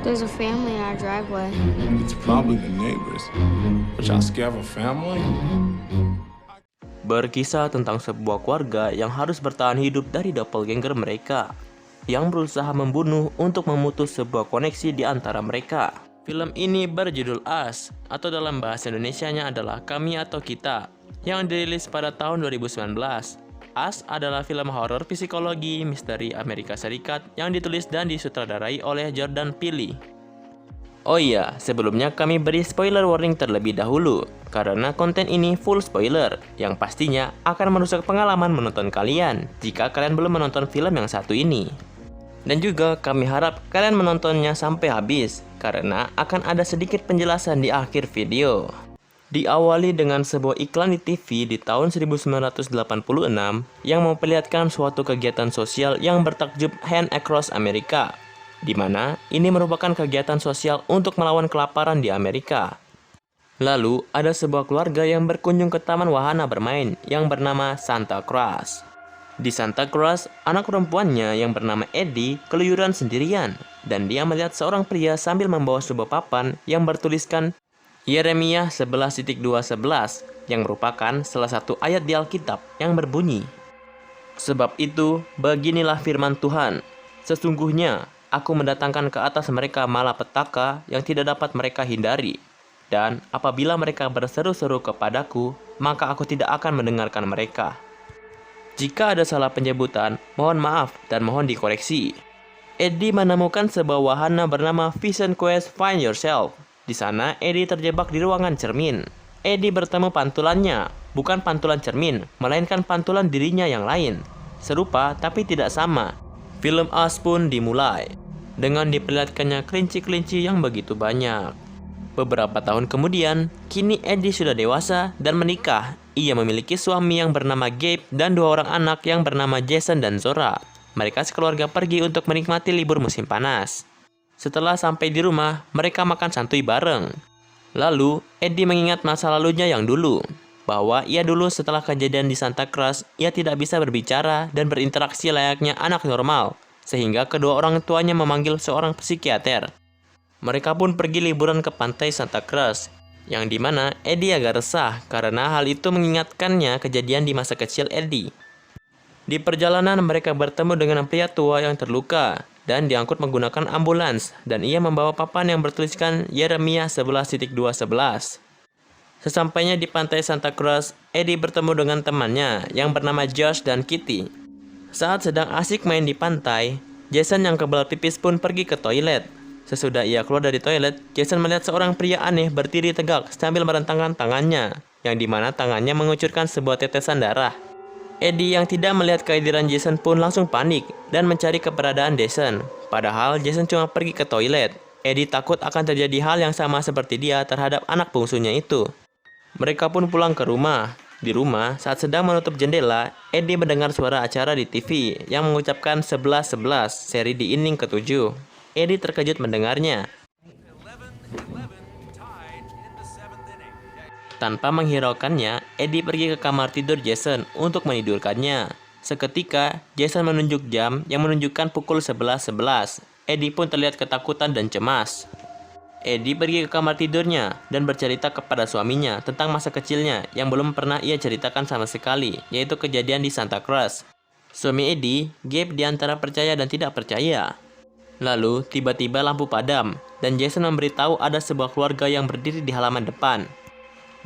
There's a family in our driveway. It's probably the neighbors. But y'all scared of a family? Berkisah tentang sebuah keluarga yang harus bertahan hidup dari doppelganger mereka, yang berusaha membunuh untuk memutus sebuah koneksi di antara mereka. Film ini berjudul Us, atau dalam bahasa Indonesianya adalah Kami atau Kita, yang dirilis pada tahun 2019. Us adalah film horor psikologi misteri Amerika Serikat yang ditulis dan disutradarai oleh Jordan Peele. Oh iya, sebelumnya kami beri spoiler warning terlebih dahulu, karena konten ini full spoiler, yang pastinya akan merusak pengalaman menonton kalian jika kalian belum menonton film yang satu ini. Dan juga kami harap kalian menontonnya sampai habis, karena akan ada sedikit penjelasan di akhir video. Diawali dengan sebuah iklan di TV di tahun 1986 yang memperlihatkan suatu kegiatan sosial yang bertajuk Hand Across America, di mana ini merupakan kegiatan sosial untuk melawan kelaparan di Amerika. Lalu, ada sebuah keluarga yang berkunjung ke taman wahana bermain yang bernama Santa Cruz. Di Santa Cruz, anak perempuannya yang bernama Eddie keluyuran sendirian, dan dia melihat seorang pria sambil membawa sebuah papan yang bertuliskan Yeremia 11.211, yang merupakan salah satu ayat di Alkitab yang berbunyi, "Sebab itu, beginilah firman Tuhan, sesungguhnya Aku mendatangkan ke atas mereka malapetaka yang tidak dapat mereka hindari. Dan apabila mereka berseru-seru kepadaku, maka aku tidak akan mendengarkan mereka." Jika ada salah penyebutan, mohon maaf dan mohon dikoreksi. Eddie menemukan sebuah wahana bernama Vision Quest Find Yourself. Di sana, Eddie terjebak di ruangan cermin. Eddie bertemu pantulannya, bukan pantulan cermin, melainkan pantulan dirinya yang lain. Serupa tapi tidak sama. Film Us pun dimulai dengan diperlihatkannya kelinci-kelinci yang begitu banyak. Beberapa tahun kemudian, kini Eddie sudah dewasa dan menikah. Ia memiliki suami yang bernama Gabe dan dua orang anak yang bernama Jason dan Zora. Mereka sekeluarga pergi untuk menikmati libur musim panas. Setelah sampai di rumah, mereka makan santuy bareng. Lalu, Eddie mengingat masa lalunya yang dulu, bahwa ia dulu setelah kejadian di Santa Cruz, ia tidak bisa berbicara dan berinteraksi layaknya anak normal, sehingga kedua orang tuanya memanggil seorang psikiater. Mereka pun pergi liburan ke pantai Santa Cruz, yang dimana Eddie agak resah karena hal itu mengingatkannya kejadian di masa kecil Eddie. Di perjalanan mereka bertemu dengan pria tua yang terluka dan diangkut menggunakan ambulans, dan ia membawa papan yang bertuliskan Yeremia 11.211. Sesampainya di pantai Santa Cruz, Eddie bertemu dengan temannya yang bernama Josh dan Kitty. Saat sedang asik main di pantai, Jason yang kebal pipis pun pergi ke toilet. Sesudah ia keluar dari toilet, Jason melihat seorang pria aneh berdiri tegak sambil merentangkan tangannya, yang dimana tangannya mengucurkan sebuah tetesan darah. Eddie yang tidak melihat kehadiran Jason pun langsung panik dan mencari keberadaan Jason. Padahal Jason cuma pergi ke toilet. Eddie takut akan terjadi hal yang sama seperti dia terhadap anak bungsunya itu. Mereka pun pulang ke rumah. Di rumah, saat sedang menutup jendela, Eddie mendengar suara acara di TV yang mengucapkan 11-11 seri di inning ke-7. Eddie terkejut mendengarnya. Tanpa menghiraukannya, Eddie pergi ke kamar tidur Jason untuk menidurkannya. Seketika, Jason menunjuk jam yang menunjukkan pukul 11.11. Eddie pun terlihat ketakutan dan cemas. Eddie pergi ke kamar tidurnya dan bercerita kepada suaminya tentang masa kecilnya yang belum pernah ia ceritakan sama sekali, yaitu kejadian di Santa Cruz. Suami Eddie, Gabe, diantara percaya dan tidak percaya. Lalu, tiba-tiba lampu padam, dan Jason memberitahu ada sebuah keluarga yang berdiri di halaman depan.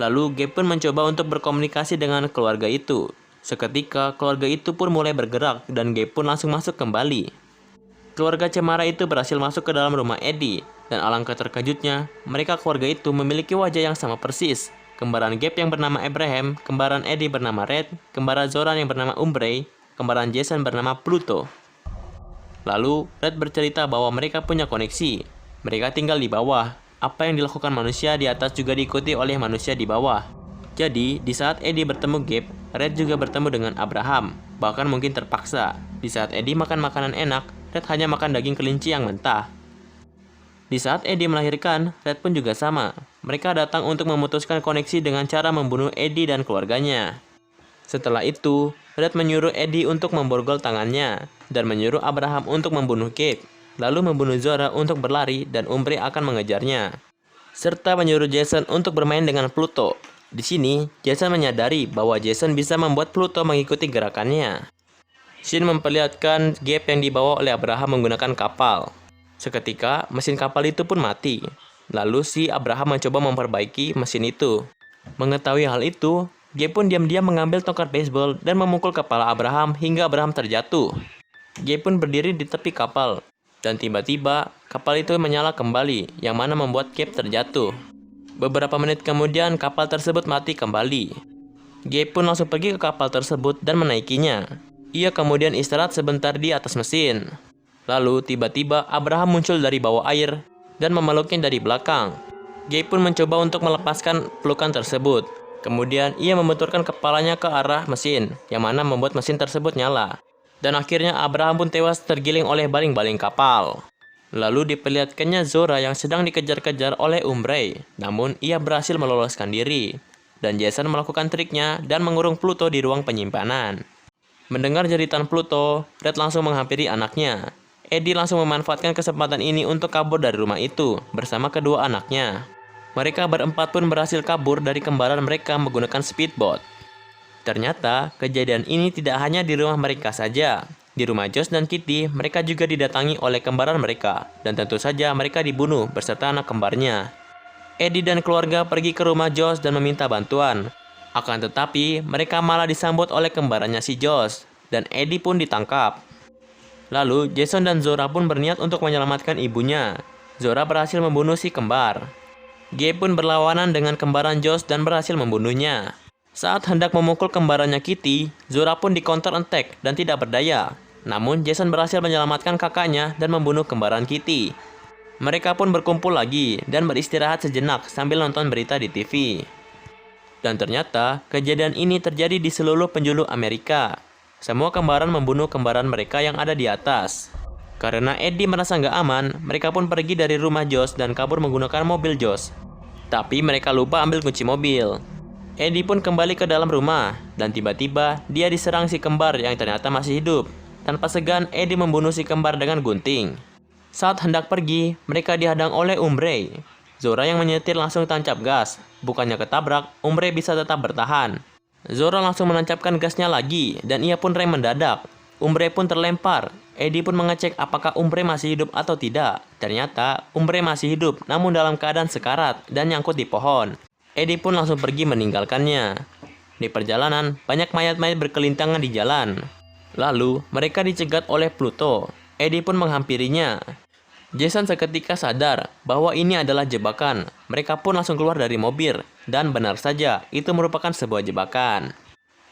Lalu, Gabe pun mencoba untuk berkomunikasi dengan keluarga itu. Seketika, keluarga itu pun mulai bergerak, dan Gabe pun langsung masuk kembali. Keluarga cemara itu berhasil masuk ke dalam rumah Eddie, dan alangkah terkejutnya, mereka keluarga itu memiliki wajah yang sama persis. Kembaran Gabe yang bernama Abraham, kembaran Eddie bernama Red, kembaran Zora yang bernama Umbre, kembaran Jason bernama Pluto. Lalu, Red bercerita bahwa mereka punya koneksi. Mereka tinggal di bawah. Apa yang dilakukan manusia di atas juga diikuti oleh manusia di bawah. Jadi, di saat Eddie bertemu Gabe, Red juga bertemu dengan Abraham. Bahkan mungkin terpaksa. Di saat Eddie makan makanan enak, Red hanya makan daging kelinci yang mentah. Di saat Eddie melahirkan, Red pun juga sama. Mereka datang untuk memutuskan koneksi dengan cara membunuh Eddie dan keluarganya. Setelah itu, Red menyuruh Eddie untuk memborgol tangannya, dan menyuruh Abraham untuk membunuh Gabe. lalu membunuh Zora untuk berlari dan Umbrey akan mengejarnya, serta menyuruh Jason untuk bermain dengan Pluto. Di sini, Jason menyadari bahwa Jason bisa membuat Pluto mengikuti gerakannya. Scene memperlihatkan Gabe yang dibawa oleh Abraham menggunakan kapal. Seketika, mesin kapal itu pun mati. Lalu si Abraham mencoba memperbaiki mesin itu. Mengetahui hal itu, Gabe pun diam-diam mengambil tongkat baseball dan memukul kepala Abraham hingga Abraham terjatuh. Gabe pun berdiri di tepi kapal, dan tiba-tiba kapal itu menyala kembali, yang mana membuat Gabe terjatuh. Beberapa menit kemudian kapal tersebut mati kembali. Gabe pun langsung pergi ke kapal tersebut dan menaikinya. Ia kemudian istirahat sebentar di atas mesin. Lalu tiba-tiba Abraham muncul dari bawah air dan memeluknya dari belakang. Gabe pun mencoba untuk melepaskan pelukan tersebut. Kemudian ia membenturkan kepalanya ke arah mesin, yang mana membuat mesin tersebut nyala. Dan akhirnya Abraham pun tewas tergiling oleh baling-baling kapal. Lalu diperlihatkannya Zora yang sedang dikejar-kejar oleh Umbrey, namun ia berhasil meloloskan diri. Dan Jason melakukan triknya dan mengurung Pluto di ruang penyimpanan. Mendengar jeritan Pluto, Red langsung menghampiri anaknya. Eddie langsung memanfaatkan kesempatan ini untuk kabur dari rumah itu bersama kedua anaknya. Mereka berempat pun berhasil kabur dari kembaran mereka menggunakan speedboat. Ternyata, kejadian ini tidak hanya di rumah mereka saja. Di rumah Josh dan Kitty, mereka juga didatangi oleh kembaran mereka. Dan tentu saja mereka dibunuh beserta anak kembarnya. Eddie dan keluarga pergi ke rumah Josh dan meminta bantuan. Akan tetapi, mereka malah disambut oleh kembarannya si Josh. Dan Eddie pun ditangkap. Lalu, Jason dan Zora pun berniat untuk menyelamatkan ibunya. Zora berhasil membunuh si kembar. Gabe pun berlawanan dengan kembaran Josh dan berhasil membunuhnya. Saat hendak memukul kembarannya Kitty, Zora pun di counter attack dan tidak berdaya. Namun Jason berhasil menyelamatkan kakaknya dan membunuh kembaran Kitty. Mereka pun berkumpul lagi dan beristirahat sejenak sambil nonton berita di TV. Dan ternyata kejadian ini terjadi di seluruh penjuru Amerika. Semua kembaran membunuh kembaran mereka yang ada di atas. Karena Eddie merasa nggak aman, mereka pun pergi dari rumah Josh dan kabur menggunakan mobil Josh. Tapi mereka lupa ambil kunci mobil. Eddie pun kembali ke dalam rumah, dan tiba-tiba dia diserang si kembar yang ternyata masih hidup. Tanpa segan, Eddie membunuh si kembar dengan gunting. Saat hendak pergi, mereka dihadang oleh Umbrey. Zora yang menyetir langsung tancap gas. Bukannya ketabrak, Umbrey bisa tetap bertahan. Zora langsung menancapkan gasnya lagi, dan ia pun rem mendadak. Umbrey pun terlempar. Eddie pun mengecek apakah Umbrey masih hidup atau tidak. Ternyata Umbrey masih hidup namun dalam keadaan sekarat dan nyangkut di pohon. Eddie pun langsung pergi meninggalkannya. Di perjalanan, banyak mayat-mayat berkelintangan di jalan. Lalu, mereka dicegat oleh Pluto. Eddie pun menghampirinya. Jason seketika sadar bahwa ini adalah jebakan. Mereka pun langsung keluar dari mobil. Dan benar saja, itu merupakan sebuah jebakan.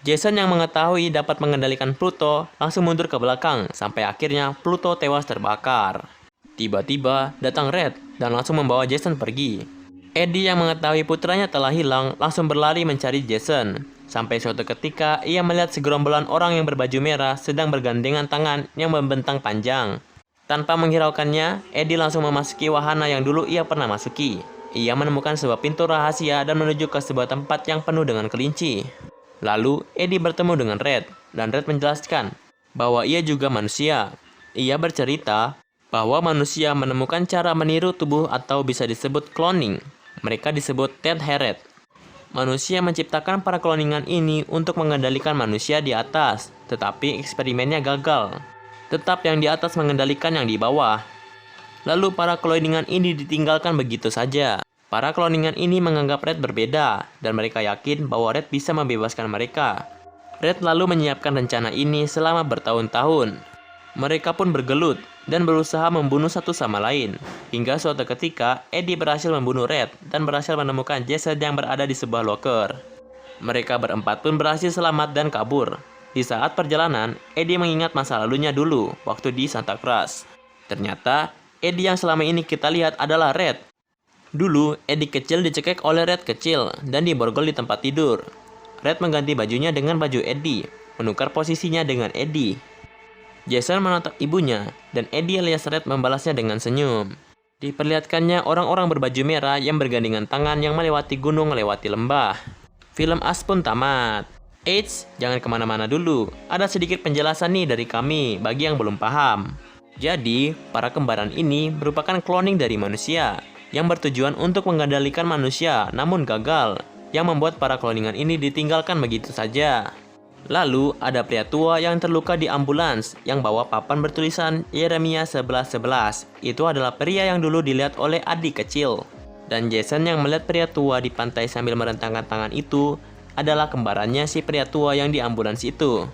Jason yang mengetahui dapat mengendalikan Pluto langsung mundur ke belakang sampai akhirnya Pluto tewas terbakar. Tiba-tiba datang Red dan langsung membawa Jason pergi. Eddie yang mengetahui putranya telah hilang langsung berlari mencari Jason. Sampai suatu ketika ia melihat segerombolan orang yang berbaju merah sedang bergandengan tangan yang membentang panjang. Tanpa menghiraukannya, Eddie langsung memasuki wahana yang dulu ia pernah masuki. Ia menemukan sebuah pintu rahasia dan menuju ke sebuah tempat yang penuh dengan kelinci. Lalu, Eddie bertemu dengan Red, dan Red menjelaskan bahwa ia juga manusia. Ia bercerita bahwa manusia menemukan cara meniru tubuh atau bisa disebut cloning. Mereka disebut Ted Heret. Manusia menciptakan para cloningan ini untuk mengendalikan manusia di atas, tetapi eksperimennya gagal. Tetap yang di atas mengendalikan yang di bawah. Lalu para cloningan ini ditinggalkan begitu saja. Para cloningan ini menganggap Red berbeda, dan mereka yakin bahwa Red bisa membebaskan mereka. Red lalu menyiapkan rencana ini selama bertahun-tahun. Mereka pun bergelut, dan berusaha membunuh satu sama lain. Hingga suatu ketika, Eddie berhasil membunuh Red, dan berhasil menemukan Jason yang berada di sebuah loker. Mereka berempat pun berhasil selamat dan kabur. Di saat perjalanan, Eddie mengingat masa lalunya dulu, waktu di Santa Cruz. Ternyata, Eddie yang selama ini kita lihat adalah Red. Dulu, Eddie kecil dicekik oleh Red kecil dan diborgol di tempat tidur. Red mengganti bajunya dengan baju Eddie, menukar posisinya dengan Eddie. Jason menatap ibunya, dan Eddie alias Red membalasnya dengan senyum. Diperlihatkannya orang-orang berbaju merah yang bergandengan tangan yang melewati gunung melewati lembah. Film As pun tamat. Eits, jangan kemana-mana dulu. Ada sedikit penjelasan nih dari kami bagi yang belum paham. Jadi, para kembaran ini merupakan cloning dari manusia yang bertujuan untuk mengendalikan manusia namun gagal, yang membuat para cloningan ini ditinggalkan begitu saja. Lalu, ada pria tua yang terluka di ambulans yang bawa papan bertulisan Yeremia 11:11. Itu adalah pria yang dulu dilihat oleh adik kecil. Dan Jason yang melihat pria tua di pantai sambil merentangkan tangan itu adalah kembarannya si pria tua yang di ambulans itu.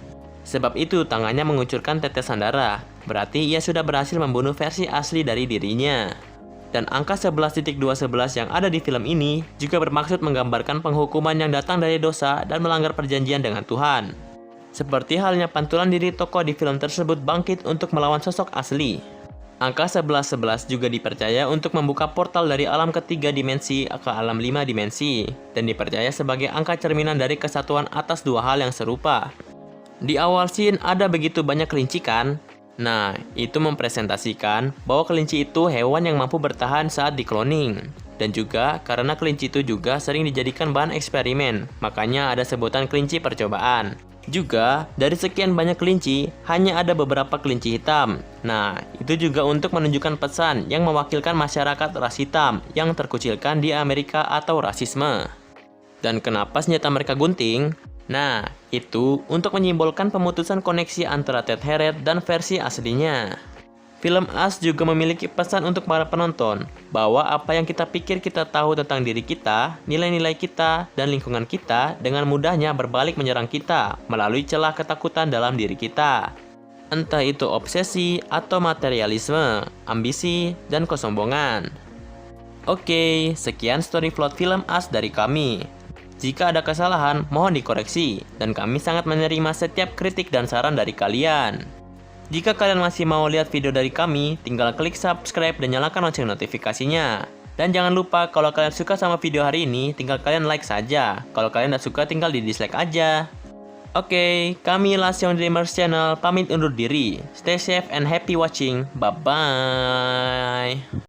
Sebab itu tangannya mengucurkan tetesan darah, berarti ia sudah berhasil membunuh versi asli dari dirinya. Dan angka 11.211 yang ada di film ini juga bermaksud menggambarkan penghukuman yang datang dari dosa dan melanggar perjanjian dengan Tuhan. Seperti halnya pantulan diri tokoh di film tersebut bangkit untuk melawan sosok asli. Angka 1111 juga dipercaya untuk membuka portal dari alam ketiga dimensi ke alam 5 dimensi, dan dipercaya sebagai angka cerminan dari kesatuan atas dua hal yang serupa. Di awal scene ada begitu banyak kelinci kan? Nah, itu mempresentasikan bahwa kelinci itu hewan yang mampu bertahan saat dikloning. Dan juga karena kelinci itu juga sering dijadikan bahan eksperimen, makanya ada sebutan kelinci percobaan. Juga, dari sekian banyak kelinci, hanya ada beberapa kelinci hitam. Nah, itu juga untuk menunjukkan pesan yang mewakilkan masyarakat ras hitam yang terkucilkan di Amerika atau rasisme. Dan kenapa senjata mereka gunting? Nah, itu untuk menyimbolkan pemutusan koneksi antara Ted Harriet dan versi aslinya. Film Us juga memiliki pesan untuk para penonton, bahwa apa yang kita pikir kita tahu tentang diri kita, nilai-nilai kita, dan lingkungan kita dengan mudahnya berbalik menyerang kita melalui celah ketakutan dalam diri kita. Entah itu obsesi atau materialisme, ambisi, dan kesombongan. Oke, sekian story plot film Us dari kami. Jika ada kesalahan, mohon dikoreksi, dan kami sangat menerima setiap kritik dan saran dari kalian. Jika kalian masih mau lihat video dari kami, tinggal klik subscribe dan nyalakan lonceng notifikasinya. Dan jangan lupa kalau kalian suka sama video hari ini, tinggal kalian like saja. Kalau kalian tidak suka, tinggal di dislike aja. Oke, kami Lasyon Dreamers Channel pamit undur diri. Stay safe and happy watching. Bye-bye.